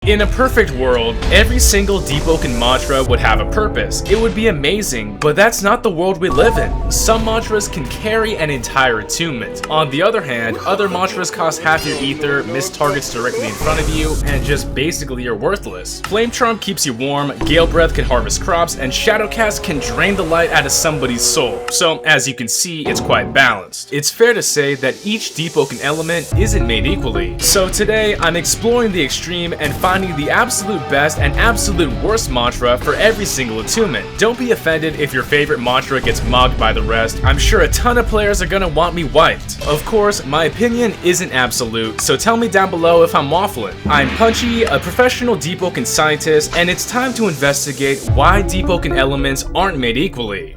In a perfect world, every single Deepwoken mantra would have a purpose. It would be amazing, but that's not the world we live in. Some mantras can carry an entire attunement. On the other hand, other mantras cost half your ether, miss targets directly in front of you, and just basically you're worthless. Flamecharm keeps you warm, Galebreathe can harvest crops, and Shadowcast can drain the light out of somebody's soul. So, as you can see, it's quite balanced. It's fair to say that each Deepwoken element isn't made equally. So today, I'm exploring the extreme and finding the absolute best and absolute worst mantra for every single attunement. Don't be offended if your favorite mantra gets mocked by the rest. I'm sure a ton of players are gonna want me wiped. Of course, my opinion isn't absolute, so tell me down below if I'm waffling. I'm Punchy, a professional Deepwoken scientist, and it's time to investigate why Deepwoken elements aren't made equally.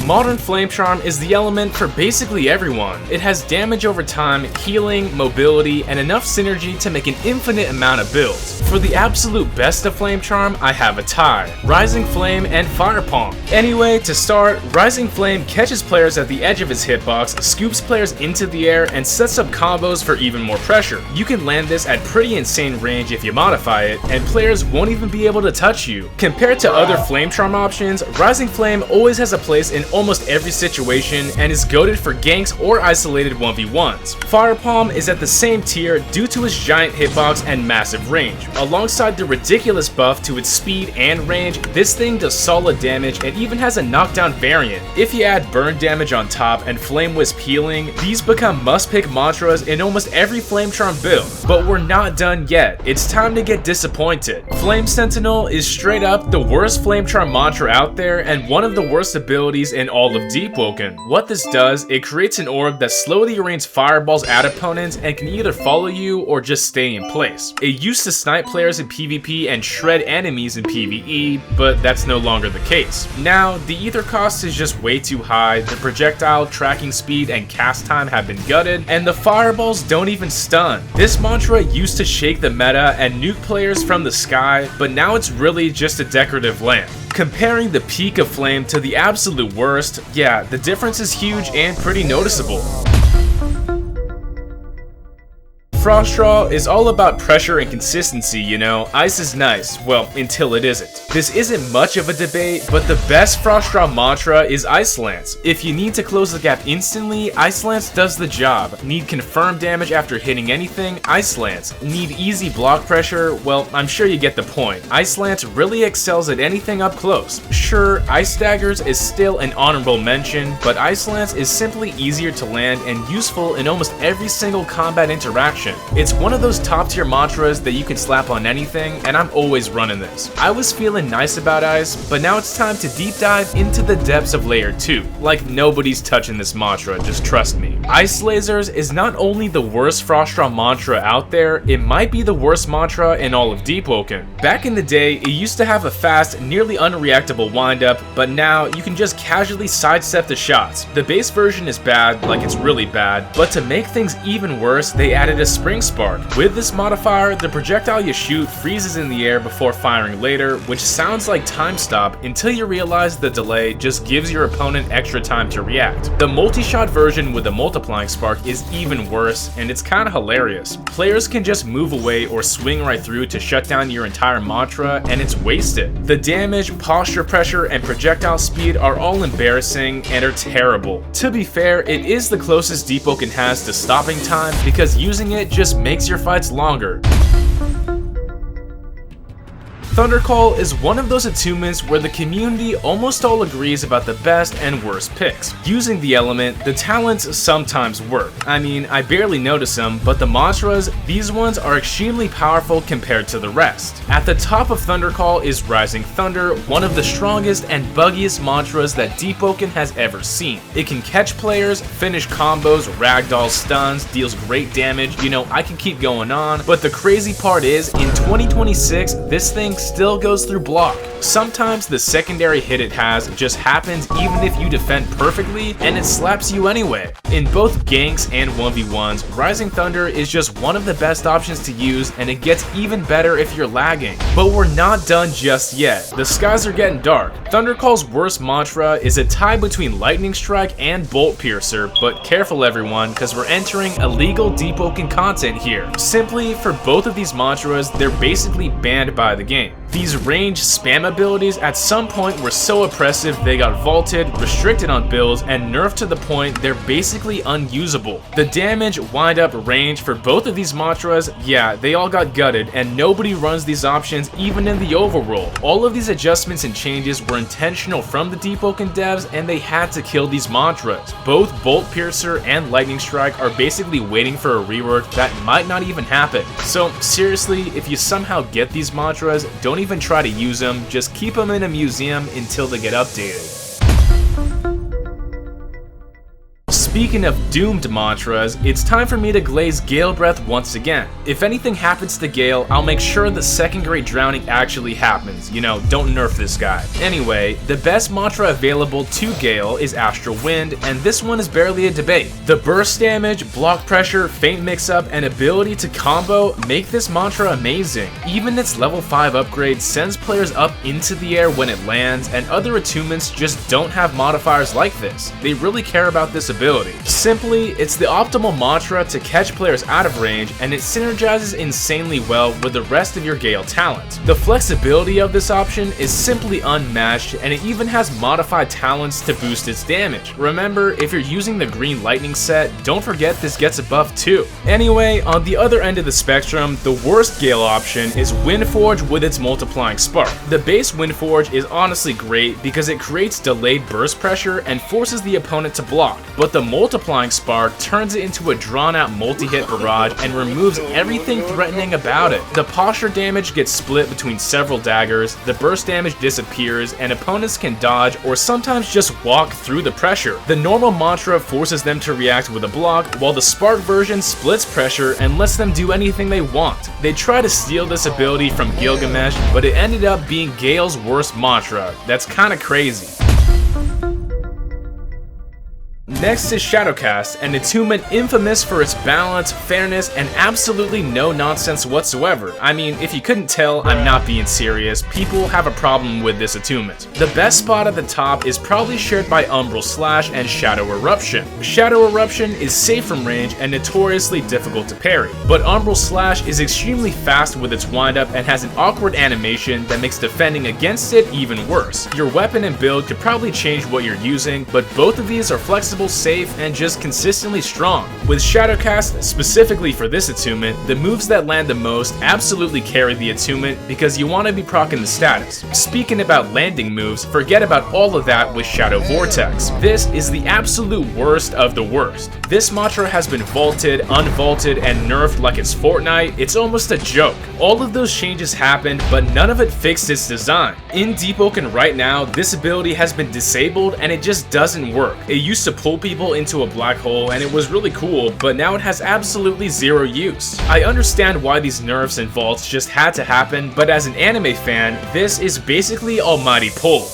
Modern Flamecharm is the element for basically everyone. It has damage over time, healing, mobility, and enough synergy to make an infinite amount of builds. For the absolute best of Flamecharm, I have a tie: Rising Flame and Fire Palm. Anyway, to start, Rising Flame catches players at the edge of its hitbox, scoops players into the air, and sets up combos for even more pressure. You can land this at pretty insane range if you modify it, and players won't even be able to touch you. Compared to other Flamecharm options, Rising Flame always has a place in almost every situation and is goated for ganks or isolated 1v1s. Fire Palm is at the same tier due to its giant hitbox and massive range. Alongside the ridiculous buff to its speed and range, this thing does solid damage and even has a knockdown variant. If you add burn damage on top and Flame Wisp healing, these become must-pick mantras in almost every Flamecharm build. But we're not done yet. It's time to get disappointed. Flame Sentinel is straight up the worst Flamecharm mantra out there and one of the worst abilities in all of Deepwoken. What this does, it creates an orb that slowly rains fireballs at opponents and can either follow you or just stay in place. It used to snipe players in PvP and shred enemies in PvE, but that's no longer the case. Now, the ether cost is just way too high, the projectile, tracking speed, and cast time have been gutted, and the fireballs don't even stun. This mantra used to shake the meta and nuke players from the sky, but now it's really just a decorative lamp. Comparing the peak of Flame to the absolute worst, yeah, the difference is huge and pretty noticeable. Frostdraw is all about pressure and consistency, you know. Ice is nice, well, until it isn't. This isn't much of a debate, but the best Frostdraw mantra is Ice Lance. If you need to close the gap instantly, Ice Lance does the job. Need confirmed damage after hitting anything? Ice Lance. Need easy block pressure? Well, I'm sure you get the point. Ice Lance really excels at anything up close. Sure, Ice Daggers is still an honorable mention, but Ice Lance is simply easier to land and useful in almost every single combat interaction. It's one of those top tier mantras that you can slap on anything, and I'm always running this. I was feeling nice about Ice, but now it's time to deep dive into the depths of layer 2. Like nobody's touching this mantra, just trust me. Ice Lasers is not only the worst Frostdraw mantra out there, it might be the worst mantra in all of Deepwoken. Back in the day, it used to have a fast, nearly unreactable windup, but now you can just casually sidestep the shots. The base version is bad, like it's really bad, but to make things even worse, they added a Spring Spark. With this modifier, the projectile you shoot freezes in the air before firing later, which sounds like time stop until you realize the delay just gives your opponent extra time to react. The multi-shot version with the multiplying spark is even worse, and it's kinda hilarious. Players can just move away or swing right through to shut down your entire mantra, and it's wasted. The damage, posture pressure, and projectile speed are all embarrassing and are terrible. To be fair, it is the closest Deepwoken has to stopping time because using it just makes your fights longer. Thundercall is one of those attunements where the community almost all agrees about the best and worst picks. Using the element, the talents sometimes work. I mean, I barely notice them, but the mantras, these ones are extremely powerful compared to the rest. At the top of Thundercall is Rising Thunder, one of the strongest and buggiest mantras that Deepwoken has ever seen. It can catch players, finish combos, ragdoll stuns, deals great damage, you know, I can keep going on, but the crazy part is, in 2026, this thing still goes through block. Sometimes the secondary hit it has just happens even if you defend perfectly, and it slaps you anyway. In both ganks and 1v1s, Rising Thunder is just one of the best options to use, and it gets even better if you're lagging. But we're not done just yet. The skies are getting dark. Thundercall's worst mantra is a tie between Lightning Strike and Bolt Piercer, but careful everyone, because we're entering illegal Deepwoken content here. Simply, for both of these mantras, they're basically banned by the game. These range spam abilities at some point were so oppressive they got vaulted, restricted on builds, and nerfed to the point they're basically unusable. The damage, wind up, range for both of these mantras, yeah, they all got gutted, and nobody runs these options even in the overworld. All of these adjustments and changes were intentional from the Deepwoken devs, and they had to kill these mantras. Both Bolt Piercer and Lightning Strike are basically waiting for a rework that might not even happen. So seriously, if you somehow get these mantras, don't even try to use them, just keep them in a museum until they get updated. Speaking of doomed mantras, it's time for me to glaze Galebreathe once again. If anything happens to Gale, I'll make sure the second grade drowning actually happens. You know, don't nerf this guy. Anyway, the best mantra available to Gale is Astral Wind, and this one is barely a debate. The burst damage, block pressure, feint mix-up, and ability to combo make this mantra amazing. Even its level 5 upgrade sends players up into the air when it lands, and other attunements just don't have modifiers like this. They really care about this ability. Simply, it's the optimal mantra to catch players out of range, and it synergizes insanely well with the rest of your Gale talent. The flexibility of this option is simply unmatched, and it even has modified talents to boost its damage. Remember, if you're using the green lightning set, don't forget this gets a buff too. Anyway, on the other end of the spectrum, the worst Gale option is Windforge with its multiplying spark. The base Windforge is honestly great because it creates delayed burst pressure and forces the opponent to block, but the multiplying spark turns it into a drawn-out multi-hit barrage and removes everything threatening about it. The posture damage gets split between several daggers, the burst damage disappears, and opponents can dodge or sometimes just walk through the pressure. The normal mantra forces them to react with a block, while the spark version splits pressure and lets them do anything they want. They try to steal this ability from Gilgamesh, but it ended up being Gale's worst mantra. That's kinda crazy. Next is Shadowcast, an attunement infamous for its balance, fairness, and absolutely no nonsense whatsoever. I mean, if you couldn't tell, I'm not being serious. People have a problem with this attunement. The best spot at the top is probably shared by Umbral Slash and Shadow Eruption. Shadow Eruption is safe from range and notoriously difficult to parry, but Umbral Slash is extremely fast with its windup and has an awkward animation that makes defending against it even worse. Your weapon and build could probably change what you're using, but both of these are flexible, safe, and just consistently strong. With Shadowcast, specifically for this attunement, the moves that land the most absolutely carry the attunement because you want to be proccing the status. Speaking about landing moves, forget about all of that with Shadow Vortex. This is the absolute worst of the worst. This mantra has been vaulted, unvaulted, and nerfed like it's Fortnite. It's almost a joke. All of those changes happened, but none of it fixed its design. In Deepwoken right now, this ability has been disabled and it just doesn't work. It used to pull people into a black hole and it was really cool, but now it has absolutely zero use. I understand why these nerfs and vaults just had to happen, but as an anime fan, this is basically almighty pull.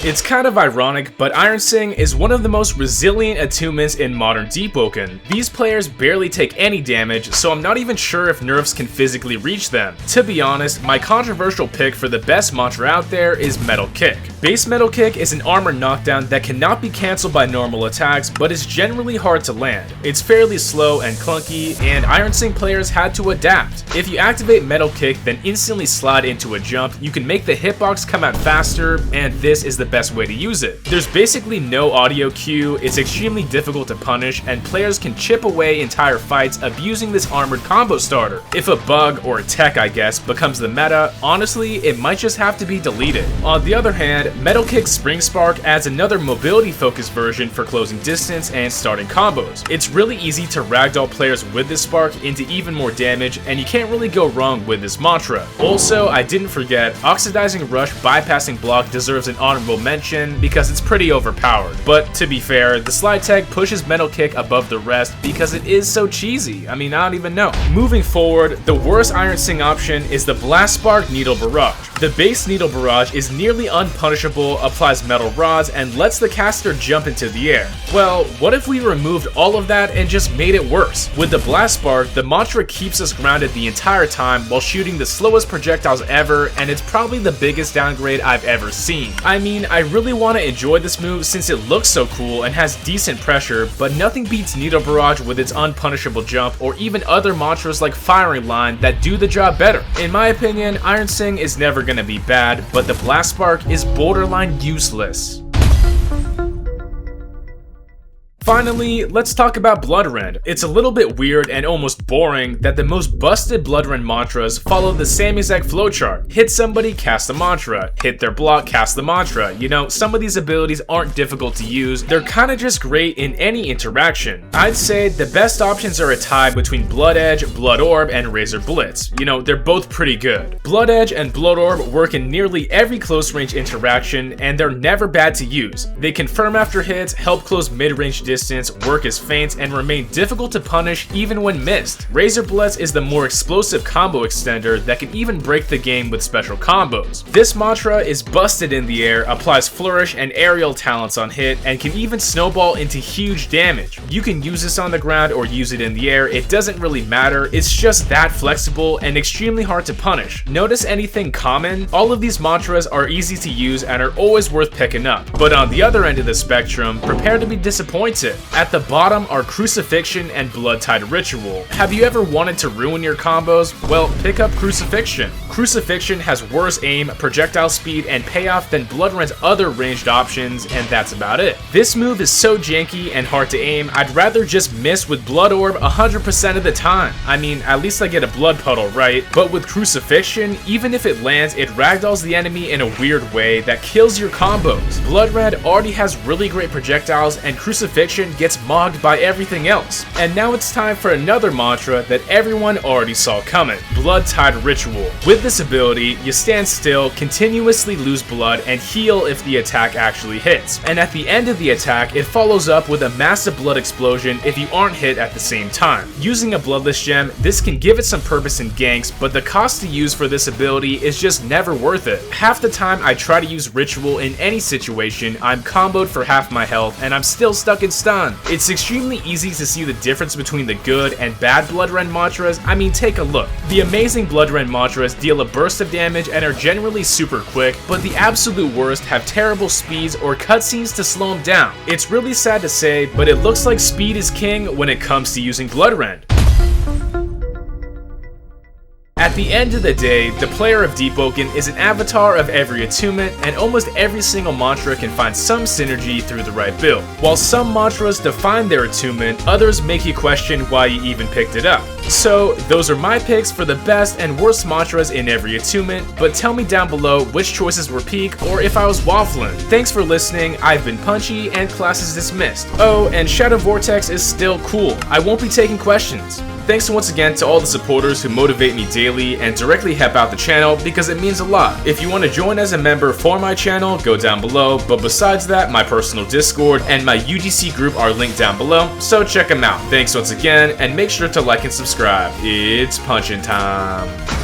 It's kind of ironic, but Ironsing is one of the most resilient attunements in modern Deepwoken. These players barely take any damage, so I'm not even sure if nerfs can physically reach them. To be honest, my controversial pick for the best mantra out there is Metal Kick. Base Metal Kick is an armor knockdown that cannot be cancelled by normal attacks, but is generally hard to land. It's fairly slow and clunky, and Ironsing players had to adapt. If you activate Metal Kick, then instantly slide into a jump, you can make the hitbox come out faster, and this is the best way to use it. There's basically no audio cue, it's extremely difficult to punish, and players can chip away entire fights abusing this armored combo starter. If a bug, or a tech I guess, becomes the meta, honestly, it might just have to be deleted. On the other hand, Metal Kick Spring Spark adds another mobility-focused version for closing distance and starting combos. It's really easy to ragdoll players with this spark into even more damage, and you can't really go wrong with this mantra. Also, I didn't forget, Oxidizing Rush bypassing block deserves an honorable mention because it's pretty overpowered. But to be fair, the slide tag pushes Metal Kick above the rest because it is so cheesy. I mean, I don't even know. Moving forward, the worst Ironsing option is the Blast Spark Needle Barrage. The base Needle Barrage is nearly unpunishable, applies metal rods, and lets the caster jump into the air. Well, what if we removed all of that and just made it worse? With the Blast Spark, the mantra keeps us grounded the entire time while shooting the slowest projectiles ever, and it's probably the biggest downgrade I've ever seen. I mean, I really want to enjoy this move since it looks so cool and has decent pressure, but nothing beats Needle Barrage with its unpunishable jump or even other mantras like Firing Line that do the job better. In my opinion, Ironsing is never gonna be bad, but the Blast Spark is borderline useless. Finally, let's talk about Bloodrend. It's a little bit weird and almost boring that the most busted Bloodrend mantras follow the same exact flowchart. Hit somebody, cast the mantra. Hit their block, cast the mantra. You know, some of these abilities aren't difficult to use, they're kinda just great in any interaction. I'd say the best options are a tie between Blood Edge, Blood Orb, and Razor Blitz. You know, they're both pretty good. Blood Edge and Blood Orb work in nearly every close range interaction, and they're never bad to use. They confirm after hits, help close mid-range distance, work as feints, and remain difficult to punish even when missed. Razor Blitz is the more explosive combo extender that can even break the game with special combos. This mantra is busted in the air, applies flourish and aerial talents on hit, and can even snowball into huge damage. You can use this on the ground or use it in the air, it doesn't really matter, it's just that flexible and extremely hard to punish. Notice anything common? All of these mantras are easy to use and are always worth picking up. But on the other end of the spectrum, prepare to be disappointed. At the bottom are Crucifixion and Blood Tide Ritual. Have you ever wanted to ruin your combos? Well, pick up Crucifixion. Crucifixion has worse aim, projectile speed, and payoff than Bloodrend's other ranged options, and that's about it. This move is so janky and hard to aim, I'd rather just miss with Blood Orb 100% of the time. I mean, at least I get a blood puddle, right? But with Crucifixion, even if it lands, it ragdolls the enemy in a weird way that kills your combos. Bloodrend already has really great projectiles, and Crucifixion gets mogged by everything else. And now it's time for another mantra that everyone already saw coming, Blood Tide Ritual. With this ability, you stand still, continuously lose blood, and heal if the attack actually hits. And at the end of the attack, it follows up with a massive blood explosion if you aren't hit at the same time. Using a Bloodless Gem, this can give it some purpose in ganks, but the cost to use for this ability is just never worth it. Half the time I try to use Ritual in any situation, I'm comboed for half my health, and I'm still stuck in stun. It's extremely easy to see the difference between the good and bad Bloodrend mantras. I mean, take a look. The amazing Bloodrend mantras deal a burst of damage and are generally super quick, but the absolute worst have terrible speeds or cutscenes to slow them down. It's really sad to say, but it looks like speed is king when it comes to using Bloodrend. At the end of the day, the player of Deepwoken is an avatar of every attunement, and almost every single mantra can find some synergy through the right build. While some mantras define their attunement, others make you question why you even picked it up. So, those are my picks for the best and worst mantras in every attunement, but tell me down below which choices were peak or if I was waffling. Thanks for listening, I've been Punchy, and class is dismissed. Oh, and Shadow Vortex is still cool. I won't be taking questions. Thanks once again to all the supporters who motivate me daily and directly help out the channel because it means a lot. If you want to join as a member for my channel, go down below, but besides that, my personal Discord and my UGC group are linked down below, so check them out. Thanks once again, and make sure to like and subscribe. It's punchin' time.